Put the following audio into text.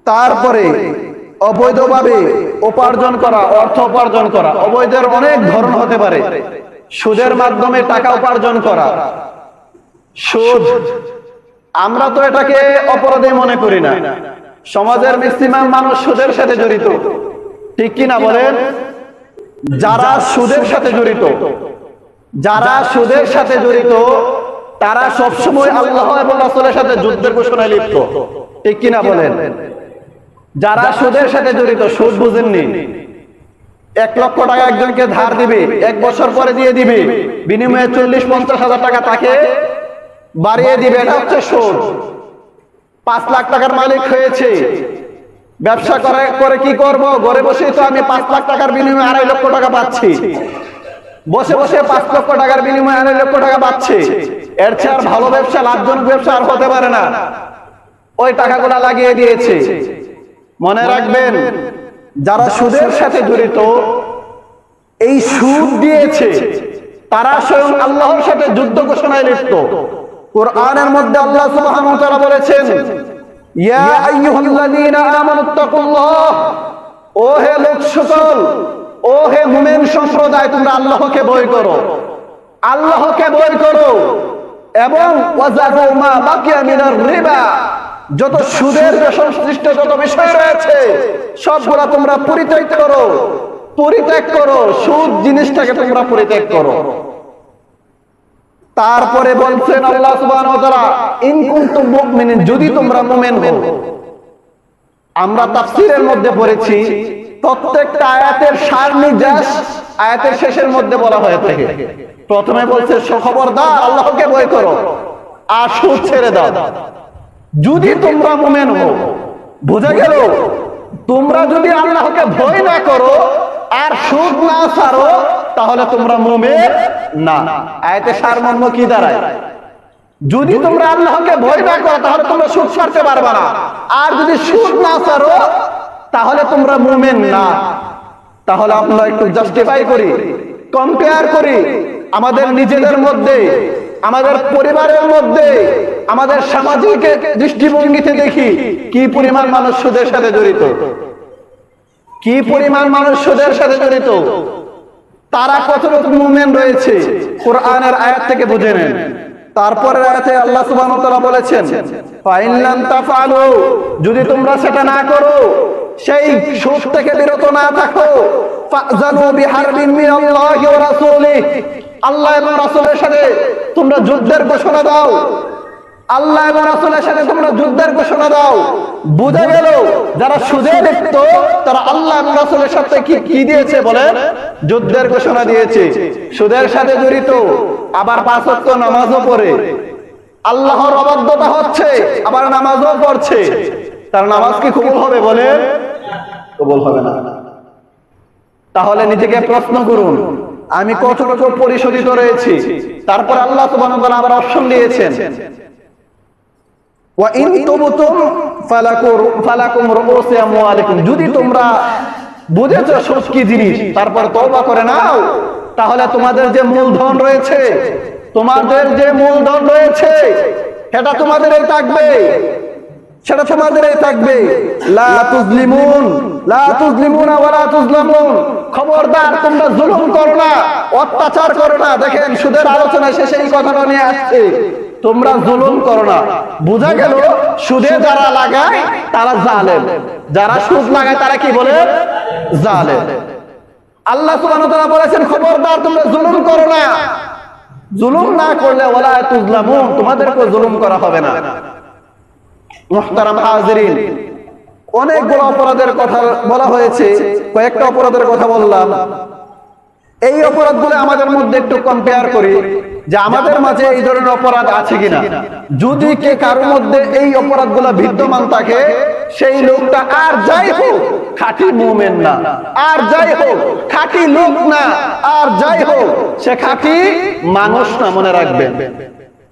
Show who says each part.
Speaker 1: তারপরে অবৈধভাবে উপার্জন করা, অর্থ উপার্জন করা। অবৈধের অনেক ধরন হতে পারে। সুদের মাধ্যমে টাকা উপার্জন করা, সুদ। আমরা তো এটাকে অপরাধী মনে করি না। সমাজের ম্যাক্সিমাম মানুষ সুদের সাথে জড়িত, ঠিক কিনা বলেন? যারা সুদের সাথে জড়িত, যারা সুদের সাথে জড়িত তারা সবসময় আল্লাহ এবং রাসূলের সাথে যুদ্ধের ঘোষণায় লিপ্ত, ঠিক কিনা বলেন? যারা সুদের সাথে জড়িত, সুদ বুঝেননি? 1 লক্ষ টাকা একজনকে ধার দিবে, 1 বছর পরে দিয়ে দিবে, বিনিময়ে 40-50 হাজার টাকা তাকে বাড়িয়ে দিবে, এটা হচ্ছে সুদ। 5 লাখ টাকার মালিক হয়েছে, ব্যবসা করে কি করব, ঘরে বসে তো আমি 5 লাখ টাকার বিনিময়ে 2.5 লক্ষ টাকা পাচ্ছি, বসে বসে 5 লক্ষ টাকার বিনিময়ে 2.5 লক্ষ টাকা পাচ্ছে। এর চেয়ে আর ভালো ব্যবসা, লাভজনক ব্যবসা আর হতে পারে না। ওই টাকাগুলা লাগিয়ে দিয়েছে। মনে রাখবেন, যারা সুদের সাথে জড়িত, এই সুদ দিয়েছে, তারা স্বয়ং আল্লাহর সাথে যুদ্ধ ঘোষণায় লিপ্ত। কোরআনের মধ্যে আল্লাহ সুবহানাহু ওয়া তাআলা বলেছেন, ইয়া আইয়ুহাল্লাযীনা আমানুত্তাকুল্লাহ, ও হে লোক সকল, ও হে মুমিন সম্প্রদায়, তোমরা আল্লাহকে ভয় করো, আল্লাহকে ভয় করো, এবং ওয়াজারু মা বাকিয়া মিনার রিবা, যত সুদের সংশ্লিষ্ট যত বিষয় রয়েছে সবগুলা তোমরা পরিত্যাগ করো, পরিত্যাগ করো, সুদ জিনিসটাকে তোমরা পরিত্যাগ করো। তারপরে বলছেন আল্লাহ সুবহানাহু ওয়া তাআলা, ইন কুনতুম মুমিনিন, যদি তোমরা মুমিন হও। আমরা তাফসীরের মধ্যে পড়েছি, প্রত্যেকটা আয়াতের সার নির্যাস আয়াতের শেষের মধ্যে বলা হয়ে থাকে। প্রথমে বলছে খবরদার আল্লাহকে ভয় করো আর সুদ ছেড়ে দাও, যদি তোমরা মুমিন হও। বোঝা গেল, তোমরা যদি আল্লাহকে ভয় না করো আর সুদ না ছাড়ো, তাহলে তোমরা মুমিন না। আয়াতের সারমর্ম কি দাঁড়ায়? যদি তোমরা আল্লাহকে ভয় না করো তাহলে তোমরা সুদ ছাড়তে পারবে না, আর যদি সুদ না ছাড়ো তাহলে তোমরা মুমিন না। তাহলে আমরা একটু জাস্টিফাই করি, কম্পেয়ার করি আমাদের নিজেদের মধ্যে, আমাদের পরিবারের মধ্যে, আমাদের সামাজিক দৃষ্টিভঙ্গিতে দেখি কি পরিমাণ মানুষ সুদের সাথে জড়িত, কি পরিমাণ মানুষ সুদের সাথে জড়িত, তারা কতটুকু মুমিন রয়েছে কোরআনের আয়াত থেকে বুঝে নেন। তারপরের আয়াতে আল্লাহ সুবহানাহু ওয়া তাআলা বলেছেন, ফাইন লাম তাফআলু, যদি তোমরা সেটা না করো, সেই সুদ থেকে বিরত না থাকো, ফাযানু বিহারবিন মিনাল্লাহি ওয়া রাসূলিহি, আল্লাহ এবং রাসূলের সাথে তোমরা যুদ্ধের ঘোষণা দাও, আল্লাহ এবং রাসূলের সাথে তোমরা যুদ্ধের ঘোষণা দাও। বুঝা গেল, যারা সুদে লিপ্ত তারা আল্লাহ এবং রাসূলের সাথে কি দিয়েছে বলেন? যুদ্ধের ঘোষণা দিয়েছে। সুদের সাথে জড়িত, আবার 5 ওয়াক্ত নামাজও পড়ে, আল্লাহর অবাধ্যতা হচ্ছে, আবার নামাজও পড়ছে, তার নামাজ কি কবুল হবে বলেন? কবুল হবে না। তাহলে নিজেকে প্রশ্ন করুন, আমি কতটুকু পরিশোধিত রয়েছি? তারপর আল্লাহ সুবহানাহু ওয়া তাআলা আবার অপশন দিয়েছেন, ওয়া ইন তুবতুম ফালাকুম রুউসু আমওয়ালিকুম, যদি তোমরা বুঝেছো সুদ কি জিনিস তারপর তওবা করে নাও, তাহলে তোমাদের যে মূলধন রয়েছে, তোমাদের যে মূলধন রয়েছে সেটা তোমাদেরই থাকবে, সেটা তোমাদেরই থাকবে। লা তুজলিমুন, লা তুজলিমুনা ওয়া লা তুজলামুন, খবরদার তোমরা জুলুম করো না, অত্যাচার করো না। দেখেন সুদের আলোচনা শেষে এই কথাটা নিয়ে আসছে, তোমরা জুলুম করো না। বোঝা গেল, সুদে যারা লাগায় তারা জালেম, যারা সুদ লাগায় তারা কি বলে? জালেম। আল্লাহ সুবহানাহু ওয়া তাআলা বলেছেন, খবরদার তোমরা জুলুম করো না, জুলুম না করলে ওয়ালা তুজলামুন, তোমাদেরকে জুলুম করা হবে না। মুহতারাম হাজিরিন, অনেকগুলো অপরাধের কথা বলা হয়েছে, কয়েকটা অপরাধের কথা বললাম। এই অপরাধগুলো আমাদের মধ্যে একটু কম্পেয়ার করি যে আমাদের মাঝে এই ধরনের অপরাধ আছে কিনা। যদি কে কারোর মধ্যে এই অপরাধগুলো বিদ্যমান থাকে, সেই লোকটা আর যাই হোক খাঁটি মুমিন না, আর যাই হোক খাঁটি লোক না, আর যাই হোক সে খাঁটি মানুষ না, মনে রাখবেন।